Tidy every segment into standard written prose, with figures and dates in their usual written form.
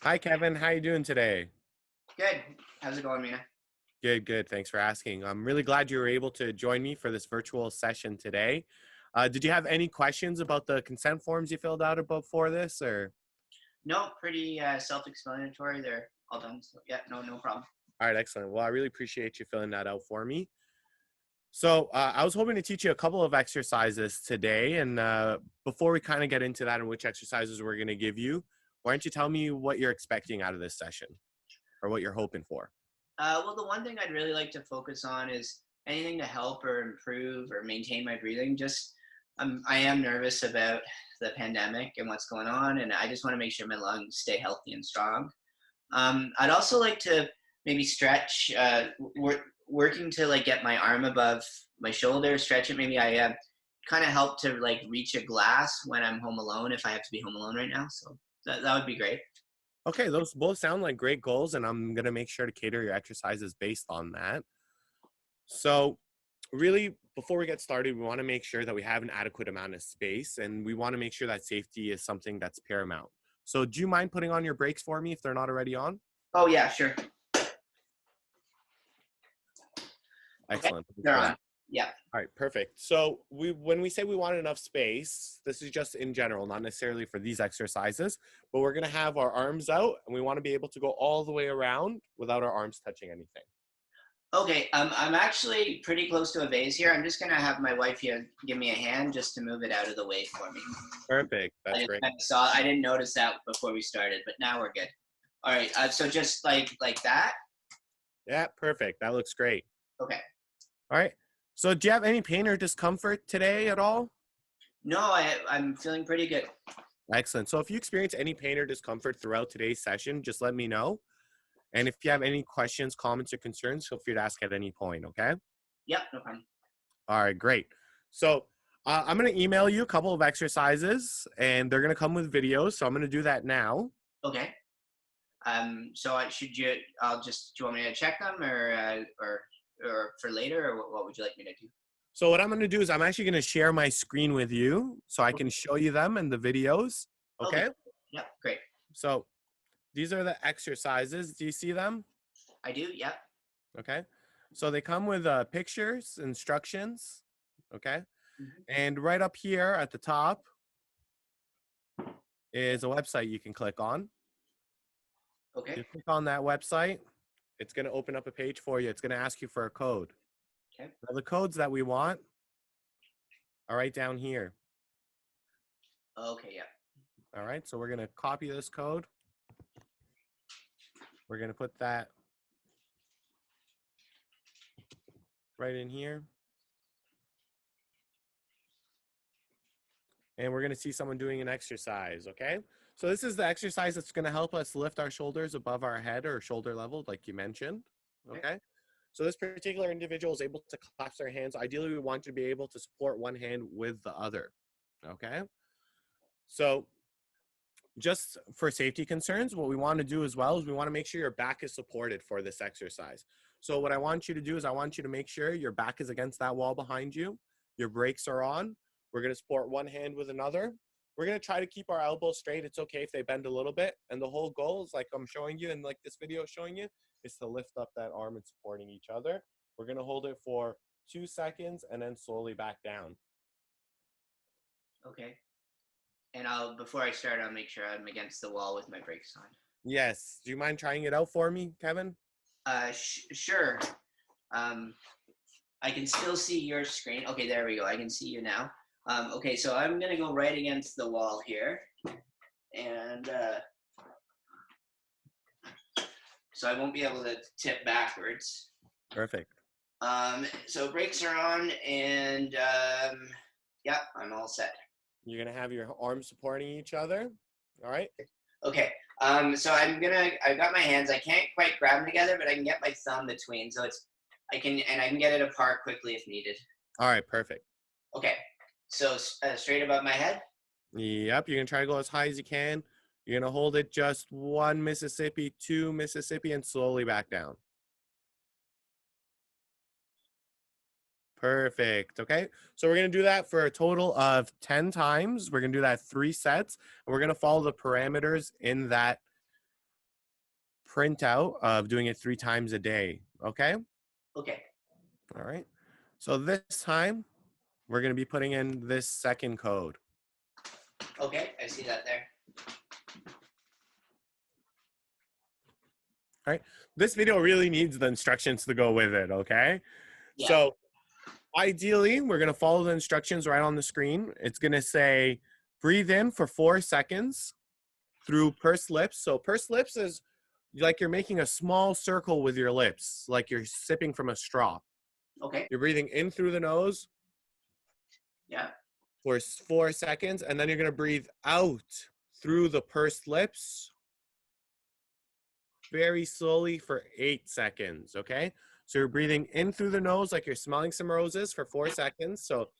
Hi, Kevin. How you doing today? Good. How's it going, Mina? Good, good. Thanks for asking. I'm really glad you were able to join me for this virtual session today. Did you have any questions about the consent forms you filled out about for this, or? No, pretty self-explanatory. They're all done. So yeah, no problem. All right, excellent. Well, I really appreciate you filling that out for me. So I was hoping to teach you a couple of exercises today, and before we kind of get into that and which exercises we're going to give you, why don't you tell me what you're expecting out of this session or what you're hoping for? Well, the one thing I'd really like to focus on is anything to help or improve or maintain my breathing. I am nervous about the pandemic and what's going on, and I just want to make sure my lungs stay healthy and strong. I'd also like to maybe stretch, working to like get my arm above my shoulder, stretch it. Maybe I kind of help to like reach a glass when I'm home alone if I have to be home alone right now. So that would be great. Okay, those both sound like great goals, and I'm going to make sure to cater your exercises based on that. So, really, before we get started, we want to make sure that we have an adequate amount of space, and we want to make sure that safety is something that's paramount. So, do you mind putting on your brakes for me if they're not already on? Oh yeah, sure. Okay, Excellent. Thanks they're for on. that. Yeah. All right, perfect. So, when we say we want enough space, this is just in general, not necessarily for these exercises, but we're going to have our arms out, and we want to be able to go all the way around without our arms touching anything. Okay. I'm actually pretty close to a vase here. I'm just gonna have my wife here give me a hand just to move it out of the way for me. Perfect. I That's just great. kind of saw. I didn't notice that before we started, but now we're good. All right. So just like that. Yeah, perfect. That looks great. Okay. All right. So, do you have any pain or discomfort today at all? No, I'm feeling pretty good. Excellent. So, if you experience any pain or discomfort throughout today's session, just let me know. And if you have any questions, comments, or concerns, feel free to ask at any point. Okay. Yep. No problem. All right. Great. So, I'm going to email you a couple of exercises, and they're going to come with videos. So, I'm going to do that now. Okay. So I should you? I'll just. Do you want me to check them or for later, or what would you like me to do? So, what I'm going to do is I'm actually going to share my screen with you so I can show you them and the videos. Okay. Okay. Yep. Great. So, these are the exercises. Do you see them? I do. Yep. Okay. So they come with pictures, instructions. Okay. Hmm. And right up here at the top is a website you can click on. Okay. You click on that website, it's going to open up a page for you. It's going to ask you for a code. Okay. Now, the codes that we want are right down here. Okay. Yep. All right. So we're going to copy this code. We're going to put that right in here. And we're going to see someone doing an exercise. Okay. So this is the exercise that's going to help us lift our shoulders above our head or shoulder level, like you mentioned. Okay. Okay. So this particular individual is able to clasp their hands. Ideally, we want you to be able to support one hand with the other. Okay. So just for safety concerns, what we want to do as well is we want to make sure your back is supported for this exercise. So what I want you to do is I want you to make sure your back is against that wall behind you. Your brakes are on. We're going to support one hand with another. We're going to try to keep our elbows straight. It's okay if they bend a little bit. And the whole goal is like I'm showing you and like this video is showing you is to lift up that arm and supporting each other. We're going to hold it for 2 seconds and then slowly back down. Okay. And I'll before I start, I'll make sure I'm against the wall with my brakes on. Yes. Do you mind trying it out for me, Kevin? Sure. Um, I can still see your screen. Okay, there we go. I can see you now. Okay, so I'm gonna go right against the wall here, and so I won't be able to tip backwards. Perfect. So brakes are on, and yeah, I'm all set. You're going to have your arms supporting each other. All right. Okay. So I've got my hands. I can't quite grab them together, but I can get my thumb between. So I can get it apart quickly if needed. All right. Perfect. Okay. So straight above my head. Yep. You're going to try to go as high as you can. You're going to hold it just 1 Mississippi, 2 Mississippi, and slowly back down. Perfect. Okay. So we're going to do that for a total of 10 times. We're going to do that 3 sets. And we're going to follow the parameters in that printout of doing it 3 times a day. Okay? Okay. All right. So this time we're going to be putting in this second code. Okay. I see that there. All right. This video really needs the instructions to go with it. Okay. Yeah. So ideally, we're going to follow the instructions right on the screen. It's going to say breathe in for 4 seconds through pursed lips. So pursed lips is like you're making a small circle with your lips, like you're sipping from a straw. Okay. You're breathing in through the nose Yeah. for 4 seconds, and then you're going to breathe out through the pursed lips very slowly for 8 seconds. Okay. So you're breathing in through the nose like you're smelling some roses for 4 seconds. So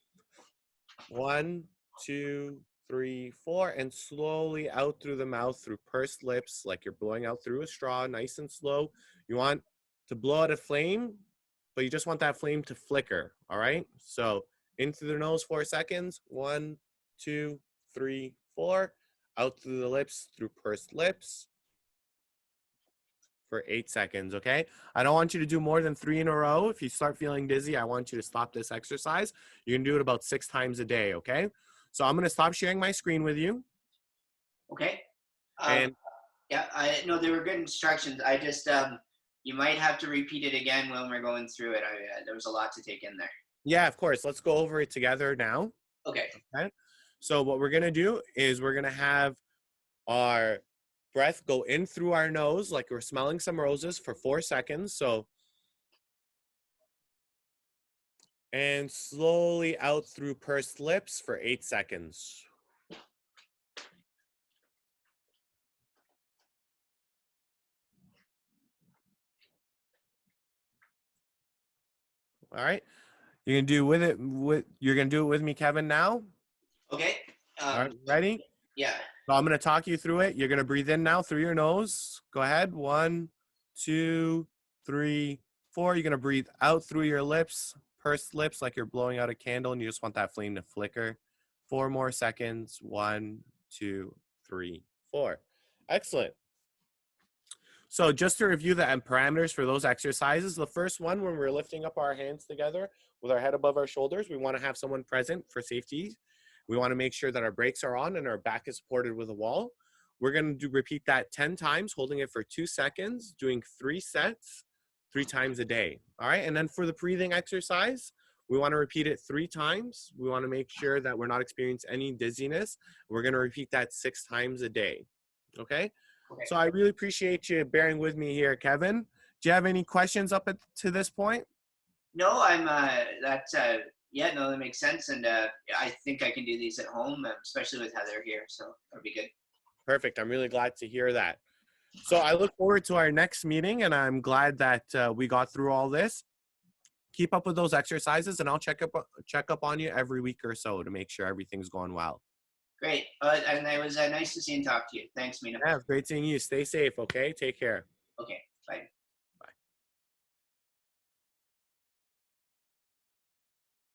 1, 2, 3, 4, and slowly out through the mouth through pursed lips like you're blowing out through a straw, nice and slow. You want to blow out a flame, but you just want that flame to flicker. All right. So in through the nose 4 seconds. 1, 2, 3, 4. Out through the lips through pursed lips for 8 seconds, okay? I don't want you to do more than 3 in a row. If you start feeling dizzy, I want you to stop this exercise. You can do it about 6 times a day, okay? So I'm going to stop sharing my screen with you. Okay. And Yeah. I no, they were good instructions. I just you might have to repeat it again when we're going through it. There was a lot to take in there. yeah, of course, let's go over it together now, Okay. okay? So what we're going to do is we're going to have our breath go in through our nose like we're smelling some roses for 4 seconds. So and slowly out through pursed lips for 8 seconds. All right. You're gonna do with it with you're gonna do it with me, Kevin, now. Okay. All right, ready? Yeah. So I'm gonna talk you through it. You're gonna breathe in now through your nose. Go ahead. 1, 2, 3, 4. You're gonna breathe out through your lips, pursed lips like you're blowing out a candle, and you just want that flame to flicker. 4 more seconds. 1, 2, 3, 4. Excellent. So just to review the parameters for those exercises, the first one, when we're lifting up our hands together with our head above our shoulders, we want to have someone present for safety. We want to make sure that our brakes are on and our back is supported with a wall. We're going to repeat that 10 times, holding it for 2 seconds, doing 3 sets, 3 times a day. All right. And then for the breathing exercise, we want to repeat it 3 times. We want to make sure that we're not experiencing any dizziness. We're going to repeat that 6 times a day. Okay. Okay. So I really appreciate you bearing with me here, Kevin. Do you have any questions to this point? No, I'm that's yeah, no, that makes sense, and I think I can do these at home, especially with Heather here, so that'll be good. Perfect. I'm really glad to hear that. So I look forward to our next meeting, and I'm glad that we got through all this. Keep up with those exercises, and I'll check up on you every week or so to make sure everything's going well. Great, and it was nice to see and talk to you. Thanks, Mina. Yeah, it's great seeing you. Stay safe, okay? Take care. Okay, bye.